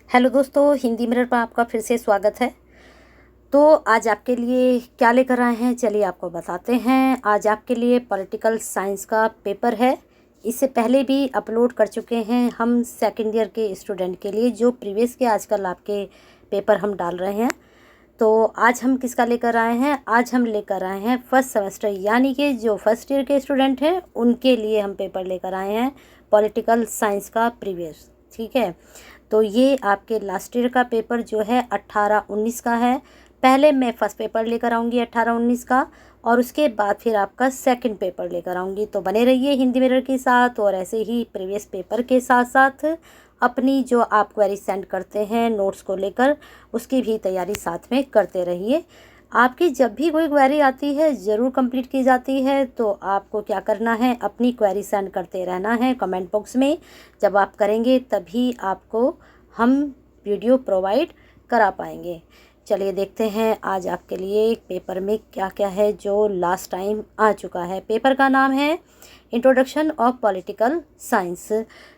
Hello दोस्तों, Hindi mirror पर आपका फिर से स्वागत है। तो आज आपके लिए क्या लेकर आए हैं, चलिए आपको बताते हैं। आज आपके लिए पॉलिटिकल साइंस का पेपर है। इससे पहले भी अपलोड कर चुके हैं हम सेकंड ईयर के स्टूडेंट के लिए, जो प्रीवियस के आजकल आपके पेपर हम डाल रहे हैं। तो आज हम किसका लेकर आए हैं? आज हम लेकर आए हैं फर्स्ट सेमेस्टर, यानी कि जो फर्स्ट ईयर के स्टूडेंट हैं उनके लिए हम पेपर लेकर आए हैं पॉलिटिकल साइंस का प्रीवियस। ठीक है, तो ये आपके लास्ट ईयर का पेपर जो है 18-19 का है। पहले मैं फर्स्ट पेपर लेकर आऊँगी 18-19 का, और उसके बाद फिर आपका सेकंड पेपर लेकर आऊँगी। तो बने रहिए हिंदी मिरर के साथ, और ऐसे ही प्रीवियस पेपर के साथ साथ अपनी जो आप क्वेरी सेंड करते हैं नोट्स को लेकर, उसकी भी तैयारी साथ में करते रहिए। आपकी जब भी कोई क्वेरी आती है, ज़रूर कंप्लीट की जाती है, तो आपको क्या करना है, अपनी क्वेरी सेंड करते रहना है कमेंट बॉक्स में। जब आप करेंगे तभी आपको हम वीडियो प्रोवाइड करा पाएंगे। चलिए देखते हैं आज आपके लिए पेपर में क्या क्या है जो लास्ट टाइम आ चुका है। पेपर का नाम है इंट्रोडक्शन ऑफ पॉलिटिकल साइंस।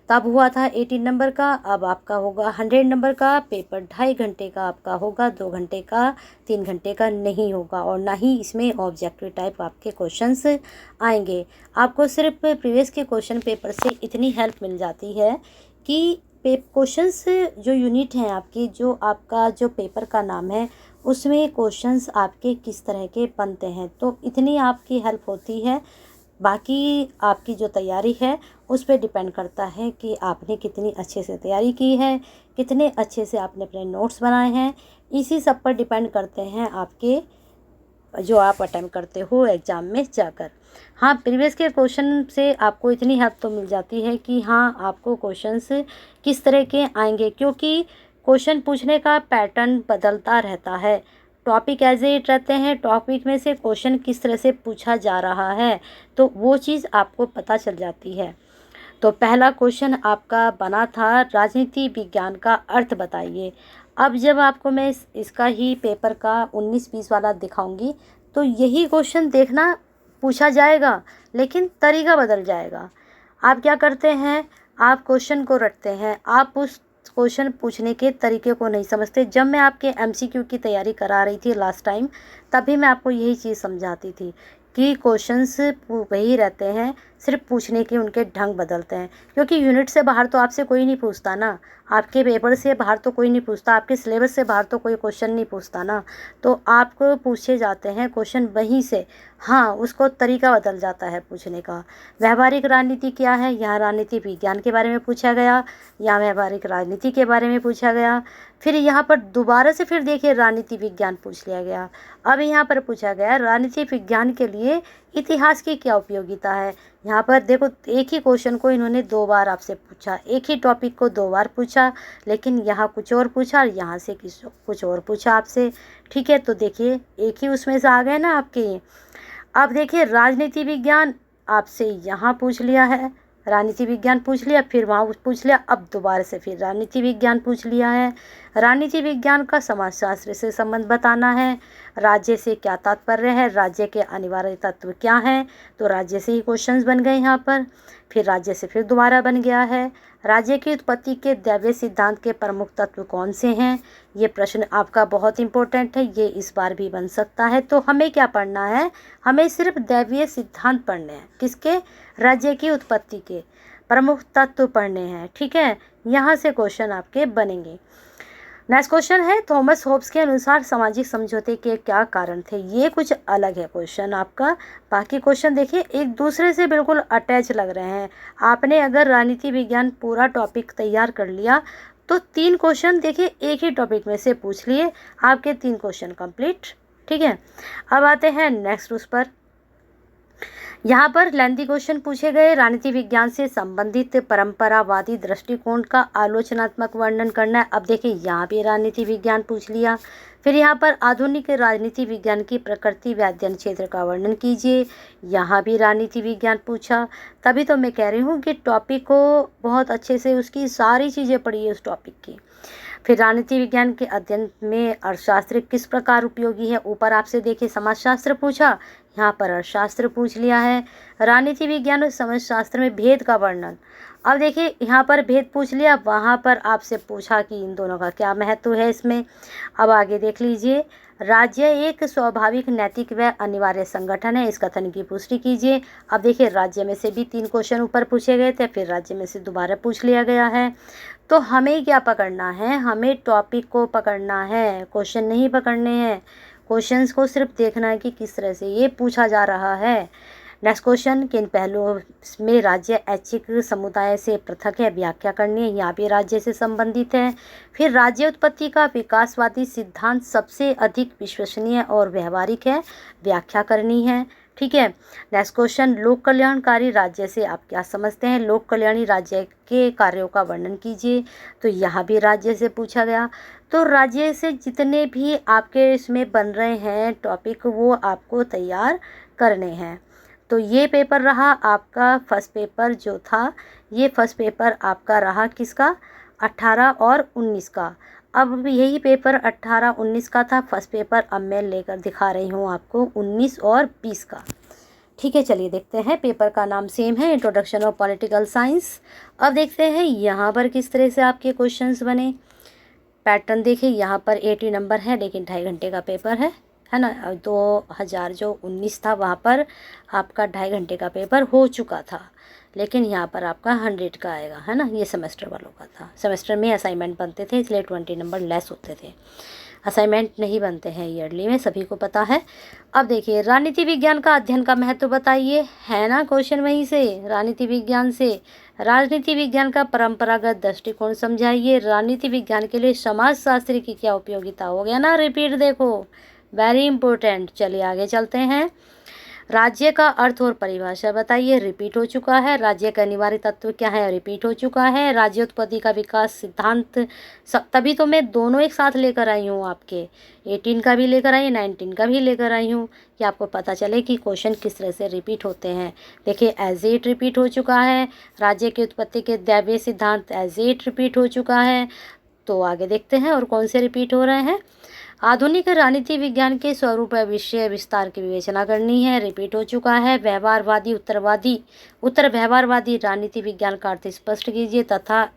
तब हुआ था 18 नंबर का, अब आपका होगा 100 नंबर का। पेपर 2.5 घंटे का आपका होगा, 2 घंटे का, 3 घंटे का नहीं होगा, और ना ही इसमें ऑब्जेक्टिव टाइप आपके क्वेश्चंस आएंगे। आपको सिर्फ प्रीवियस के क्वेश्चन पेपर से इतनी हेल्प मिल जाती है कि क्वेश्चंस जो यूनिट हैं आपकी, जो आपका जो पेपर का नाम है, उसमें क्वेश्चंस आपके किस तरह के बनते हैं, तो इतनी आपकी हेल्प होती है। बाकी आपकी जो तैयारी है उस पर डिपेंड करता है कि आपने कितनी अच्छे से तैयारी की है, कितने अच्छे से आपने अपने नोट्स बनाए हैं। इसी सब पर डिपेंड करते हैं आपके जो आप अटेम्प्ट करते हो एग्ज़ाम में जाकर। हाँ, प्रीवियस के क्वेश्चन से आपको इतनी हेल्प तो मिल जाती है कि हाँ, आपको क्वेश्चंस किस तरह के आएंगे, क्योंकि क्वेश्चन पूछने का पैटर्न बदलता रहता है। टॉपिक एज इट रहते हैं, टॉपिक में से क्वेश्चन किस तरह से पूछा जा रहा है, तो वो चीज़ आपको पता चल जाती है। तो पहला क्वेश्चन आपका बना था, राजनीति विज्ञान का अर्थ बताइए। अब जब आपको मैं इसका ही पेपर का 19-20 वाला दिखाऊंगी, तो यही क्वेश्चन देखना पूछा जाएगा, लेकिन तरीका बदल जाएगा। आप क्या करते हैं, आप क्वेश्चन को रटते हैं, आप उस क्वेश्चन पूछने के तरीके को नहीं समझते। जब मैं आपके एमसीक्यू की तैयारी करा रही थी लास्ट टाइम, तभी मैं आपको यही चीज़ समझाती थी कि क्वेश्चंस वही रहते हैं, सिर्फ पूछने के उनके ढंग बदलते हैं। क्योंकि यूनिट से बाहर तो आपसे कोई नहीं पूछता ना, आपके पेपर से बाहर तो कोई नहीं पूछता, आपके सिलेबस से बाहर तो कोई क्वेश्चन नहीं पूछता ना। तो आपको पूछे जाते हैं क्वेश्चन वहीं से। हाँ, उसको तरीका बदल जाता है पूछने का। व्यावहारिक राजनीति क्या है, यहाँ राजनीति विज्ञान के बारे में पूछा गया, यहाँ व्यावहारिक राजनीति के बारे में पूछा गया। फिर यहाँ पर दोबारा से फिर देखिए राजनीति विज्ञान पूछ लिया गया। अब यहाँ पर पूछा गया राजनीति विज्ञान के लिए इतिहास की क्या उपयोगिता है। यहाँ पर देखो, एक ही क्वेश्चन को इन्होंने 2 बार आपसे पूछा, एक ही टॉपिक को 2 बार पूछा, लेकिन यहाँ कुछ और पूछा और यहाँ से कुछ और पूछा आपसे। ठीक है, तो देखिए एक ही उसमें से आ गए ना आपके ये। अब देखिए राजनीति विज्ञान आपसे यहाँ पूछ लिया है, राजनीति विज्ञान पूछ लिया, फिर वहाँ पूछ लिया, अब दोबारा से फिर राजनीति विज्ञान पूछ लिया है। राजनीति विज्ञान का समाजशास्त्र से संबंध बताना है। राज्य से क्या तात्पर्य है, राज्य के अनिवार्य तत्व क्या हैं, तो राज्य से ही क्वेश्चंस बन गए यहाँ पर। फिर राज्य से फिर दोबारा बन गया है, राज्य की उत्पत्ति के दैवीय सिद्धांत के प्रमुख तत्व कौन से हैं। ये प्रश्न आपका बहुत इंपॉर्टेंट है, ये इस बार भी बन सकता है। तो हमें क्या पढ़ना है, हमें सिर्फ दैवीय सिद्धांत पढ़ने हैं, किसके, राज्य की उत्पत्ति के प्रमुख तत्व पढ़ने हैं। ठीक है, यहाँ से क्वेश्चन आपके बनेंगे। नेक्स्ट क्वेश्चन है, थॉमस होब्स के अनुसार सामाजिक समझौते के क्या कारण थे। ये कुछ अलग है क्वेश्चन आपका। बाकी क्वेश्चन देखिए एक दूसरे से बिल्कुल अटैच लग रहे हैं। आपने अगर राजनीति विज्ञान पूरा टॉपिक तैयार कर लिया, तो 3 क्वेश्चन देखिए एक ही टॉपिक में से पूछ लिए, आपके 3 क्वेश्चन कंप्लीट। ठीक है, अब आते हैं नेक्स्ट उस पर। यहाँ पर लेंथी क्वेश्चन पूछे गए, राजनीति विज्ञान से संबंधित परंपरावादी दृष्टिकोण का आलोचनात्मक वर्णन करना है। अब देखिए यहाँ भी राजनीति विज्ञान पूछ लिया। फिर यहाँ पर आधुनिक राजनीति विज्ञान की प्रकृति व अध्ययन क्षेत्र का वर्णन कीजिए, यहाँ भी राजनीति विज्ञान पूछा। तभी तो मैं कह रही हूँ कि टॉपिक को बहुत अच्छे से उसकी सारी चीज़ें पढ़िए उस टॉपिक की। फिर राजनीति विज्ञान के अध्ययन में अर्थशास्त्र किस प्रकार उपयोगी है। ऊपर आपसे देखिए समाजशास्त्र पूछा, यहाँ पर अर्थशास्त्र पूछ लिया है। राजनीति विज्ञान और समाजशास्त्र में भेद का वर्णन, अब देखिए यहाँ पर भेद पूछ लिया, वहाँ पर आपसे पूछा कि इन दोनों का क्या महत्व है इसमें। अब आगे देख लीजिए, राज्य एक स्वाभाविक, नैतिक व अनिवार्य संगठन है, इस कथन की पुष्टि कीजिए। अब देखिए राज्य में से भी 3 क्वेश्चन ऊपर पूछे गए थे, फिर राज्य में से दोबारा पूछ लिया गया है। तो हमें क्या पकड़ना है, हमें टॉपिक को पकड़ना है, क्वेश्चन नहीं पकड़ने हैं। क्वेश्चंस को सिर्फ देखना है कि किस तरह से ये पूछा जा रहा है। नेक्स्ट क्वेश्चन, किन पहलुओं में राज्य ऐच्छिक समुदाय से पृथक है, व्याख्या करनी है, यहाँ भी राज्य से संबंधित है। फिर राज्य उत्पत्ति का विकासवादी सिद्धांत सबसे अधिक विश्वसनीय और व्यवहारिक है, व्याख्या करनी है। ठीक है। नेक्स्ट क्वेश्चन, लोक कल्याणकारी राज्य से आप क्या समझते हैं, लोक कल्याणी राज्य के कार्यों का वर्णन कीजिए। तो यहाँ भी राज्य से पूछा गया। तो राज्य से जितने भी आपके इसमें बन रहे हैं टॉपिक, वो आपको तैयार करने हैं। तो ये पेपर रहा आपका फर्स्ट पेपर जो था, ये फर्स्ट पेपर आपका रहा किसका, 18 और 19 का। अब यही पेपर 18 19 का था फर्स्ट पेपर, अब मैं लेकर दिखा रही हूँ आपको 19 और 20 का। ठीक है, चलिए देखते हैं। पेपर का नाम सेम है, इंट्रोडक्शन ऑफ पॉलिटिकल साइंस। अब देखते हैं यहाँ पर किस तरह से आपके क्वेश्चंस बने। पैटर्न देखिए, यहाँ पर 80 नंबर है, लेकिन 2.5 घंटे का पेपर है ना। 2019 था, वहाँ पर आपका 2.5 घंटे का पेपर हो चुका था, लेकिन यहाँ पर आपका 100 का आएगा, है ना। ये सेमेस्टर वालों का था। सेमेस्टर में असाइनमेंट बनते थे, इसलिए 20 नंबर लेस होते थे। असाइनमेंट नहीं बनते हैं ईयरली में, सभी को पता है। अब देखिए, राजनीति विज्ञान का अध्ययन का महत्व बताइए, है ना क्वेश्चन वहीं से, राजनीति विज्ञान से। राजनीति विज्ञान का परंपरागत दृष्टिकोण समझाइए। राजनीति विज्ञान के लिए समाजशास्त्र की क्या उपयोगिता, हो गया ना रिपीट, देखो वेरी इंपॉर्टेंट। चलिए आगे चलते हैं। राज्य का अर्थ और परिभाषा बताइए, रिपीट हो चुका है। राज्य का अनिवार्य तत्व क्या है, रिपीट हो चुका है। राज्य उत्पत्ति का विकास सिद्धांत, तभी तो मैं दोनों एक साथ लेकर आई हूँ आपके, 18 का भी लेकर आई, 19 का भी लेकर आई हूँ, कि आपको पता चले कि क्वेश्चन किस तरह से रिपीट होते हैं। देखिए एज इट रिपीट हो चुका है, राज्य की उत्पत्ति के दैवीय सिद्धांत एज इट रिपीट हो चुका है। तो आगे देखते हैं और कौन से रिपीट हो रहे हैं। आधुनिक राजनीति विज्ञान के स्वरूप विषय विस्तार की विवेचना करनी है, रिपीट हो चुका है। व्यवहारवादी उत्तर व्यवहारवादी राजनीति विज्ञान का अर्थ स्पष्ट कीजिए तथा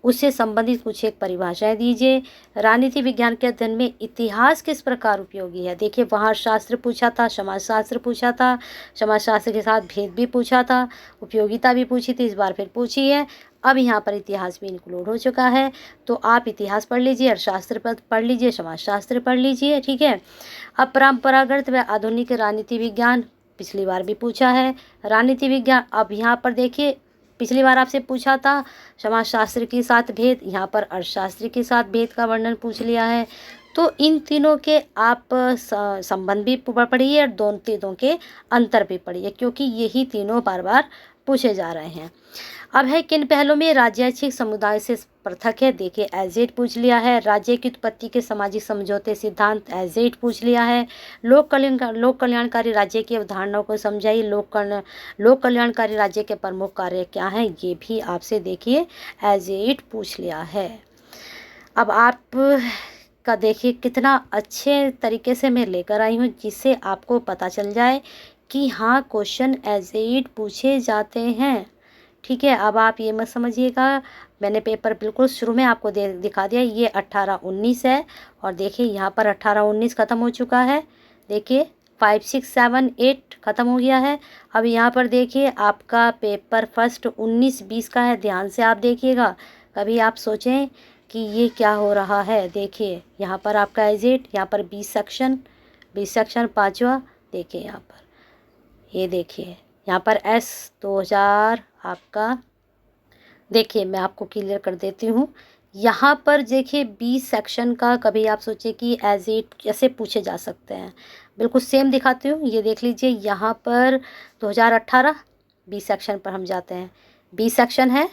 उससे संबंधित कुछ एक परिभाषाएं दीजिए। राजनीति विज्ञान के अध्ययन में इतिहास किस प्रकार उपयोगी है, देखिए वहाँ शास्त्र पूछा था, समाजशास्त्र पूछा था, समाजशास्त्र के साथ भेद भी पूछा था, उपयोगिता भी पूछी थी, इस बार फिर पूछी है। अब यहाँ पर इतिहास भी इंक्लूड हो चुका है, तो आप इतिहास पढ़ लीजिए, अर्थशास्त्र पढ़ लीजिए, समाजशास्त्र पढ़ लीजिए। ठीक है। अब परंपरागत व आधुनिक राजनीति विज्ञान, पिछली बार भी पूछा है राजनीति विज्ञान। अब यहाँ पर देखिए, पिछली बार आपसे पूछा था समाजशास्त्र के साथ भेद, यहाँ पर अर्थशास्त्र के साथ भेद का वर्णन पूछ लिया है। तो इन तीनों के आप संबंध भी पढ़िए और दोनों तीनों के अंतर भी पढ़िए, क्योंकि यही तीनों बार बार पूछे जा रहे हैं। अब है, किन पहलों में राज्यैच्छिक समुदाय से पृथक है, देखिए एज इट पूछ लिया है। राज्य की उत्पत्ति के सामाजिक समझौते सिद्धांत एज इट पूछ लिया है। लोक कल्याणकारी राज्य की अवधारणाओं को समझाइए। लोक कल्याणकारी राज्य के प्रमुख कार्य क्या हैं, ये भी आपसे देखिए एज इट पूछ लिया है। अब आप का देखिए कितना अच्छे तरीके से मैं लेकर आई हूँ, जिससे आपको पता चल जाए कि हाँ क्वेश्चन एज इट पूछे जाते हैं। ठीक है। अब आप ये मत समझिएगा, मैंने पेपर बिल्कुल शुरू में आपको दिखा दिया, ये 18 19 है, और देखिए यहाँ पर 18 19 ख़त्म हो चुका है। देखिए 5 6 7 8 ख़त्म हो गया है। अब यहाँ पर देखिए आपका पेपर फर्स्ट 19 20 का है, ध्यान से आप देखिएगा, कभी आप सोचें कि ये क्या हो रहा है। देखिए यहाँ पर आपका एजिट, यहाँ पर 20 सेक्शन 5वां, देखिए यहाँ पर, ये देखिए यहाँ पर S 2000 आपका, देखिए मैं आपको क्लियर कर देती हूँ। यहाँ पर देखिए 20 सेक्शन का कभी आप सोचिए कि एज इट कैसे पूछे जा सकते हैं, बिल्कुल सेम दिखाती हूँ। ये देख लीजिए यहाँ पर 2018 20 सेक्शन पर हम जाते हैं, 20 सेक्शन है।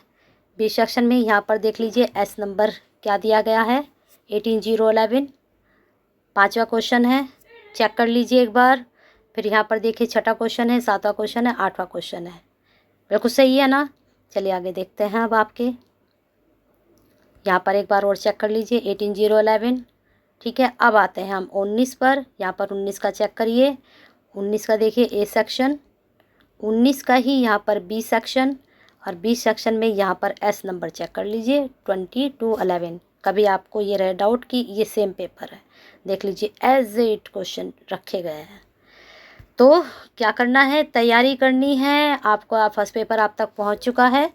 20 सेक्शन में यहाँ पर देख लीजिए एस नंबर क्या दिया गया है, 18011, 5वां क्वेश्चन है, चेक कर लीजिए एक बार। फिर यहाँ पर देखिए 6ठा क्वेश्चन है, 7वां क्वेश्चन है, 8वां क्वेश्चन है, बिल्कुल सही है ना। चलिए आगे देखते हैं। अब आपके यहाँ पर एक बार और चेक कर लीजिए, 18011। ठीक है। अब आते हैं हम 19 पर, यहाँ पर 19 का चेक करिए। 19 का देखिए ए सेक्शन, 19 का ही यहाँ पर बी सेक्शन, और बी सेक्शन में यहाँ पर एस नंबर चेक कर लीजिए 20-11। कभी आपको ये रहे डाउट कि ये सेम पेपर है, देख लीजिए एज इट क्वेश्चन रखे गए हैं। तो क्या करना है, तैयारी करनी है आपको। फर्स्ट पेपर आप तक पहुंच चुका है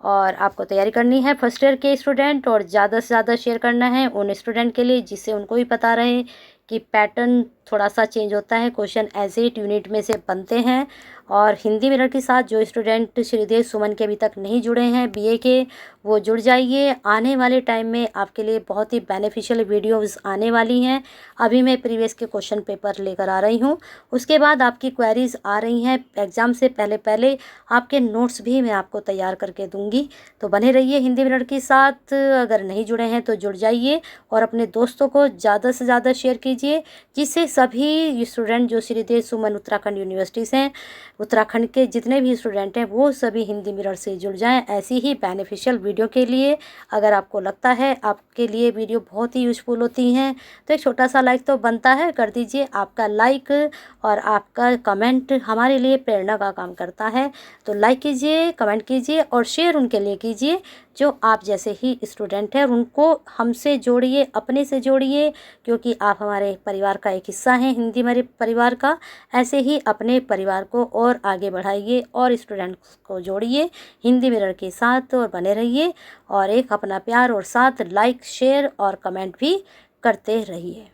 और आपको तैयारी करनी है फर्स्ट ईयर के स्टूडेंट, और ज़्यादा से ज़्यादा शेयर करना है उन स्टूडेंट के लिए जिससे उनको भी पता रहे कि पैटर्न थोड़ा सा चेंज होता है, क्वेश्चन एज इट यूनिट में से बनते हैं। और हिंदी मिरर के साथ जो स्टूडेंट श्रीदेव सुमन के अभी तक नहीं जुड़े हैं बीए के, वो जुड़ जाइए। आने वाले टाइम में आपके लिए बहुत ही बेनिफिशियल वीडियोस आने वाली हैं। अभी मैं प्रीवियस के क्वेश्चन पेपर लेकर आ रही हूँ, उसके बाद आपकी क्वेरीज आ रही हैं। एग्ज़ाम से पहले पहले आपके नोट्स भी मैं आपको तैयार करके दूँगी। तो बने रहिए हिंदी मिरर के साथ। अगर नहीं जुड़े हैं तो जुड़ जाइए और अपने दोस्तों को ज़्यादा से ज़्यादा शेयर कीजिए, जिससे सभी स्टूडेंट जो श्रीदेव सुमन उत्तराखंड यूनिवर्सिटी से, उत्तराखंड के जितने भी स्टूडेंट हैं वो सभी हिंदी मिरर से जुड़ जाएं ऐसी ही बेनिफिशियल वीडियो के लिए। अगर आपको लगता है आपके लिए वीडियो बहुत ही यूज़फुल होती हैं तो एक छोटा सा लाइक तो बनता है, कर दीजिए। आपका लाइक और आपका कमेंट हमारे लिए प्रेरणा का काम करता है। तो लाइक कीजिए, कमेंट कीजिए और शेयर उनके लिए कीजिए जो आप जैसे ही स्टूडेंट हैं। उनको हमसे जोड़िए, अपने से जोड़िए, क्योंकि आप हमारे परिवार का एक हिस्सा हैं, हिंदी मेरे परिवार का। ऐसे ही अपने परिवार को और आगे बढ़ाइए और स्टूडेंट्स को जोड़िए हिंदी मिरर के साथ और बने रहिए। और एक अपना प्यार और साथ लाइक, शेयर और कमेंट भी करते रहिए।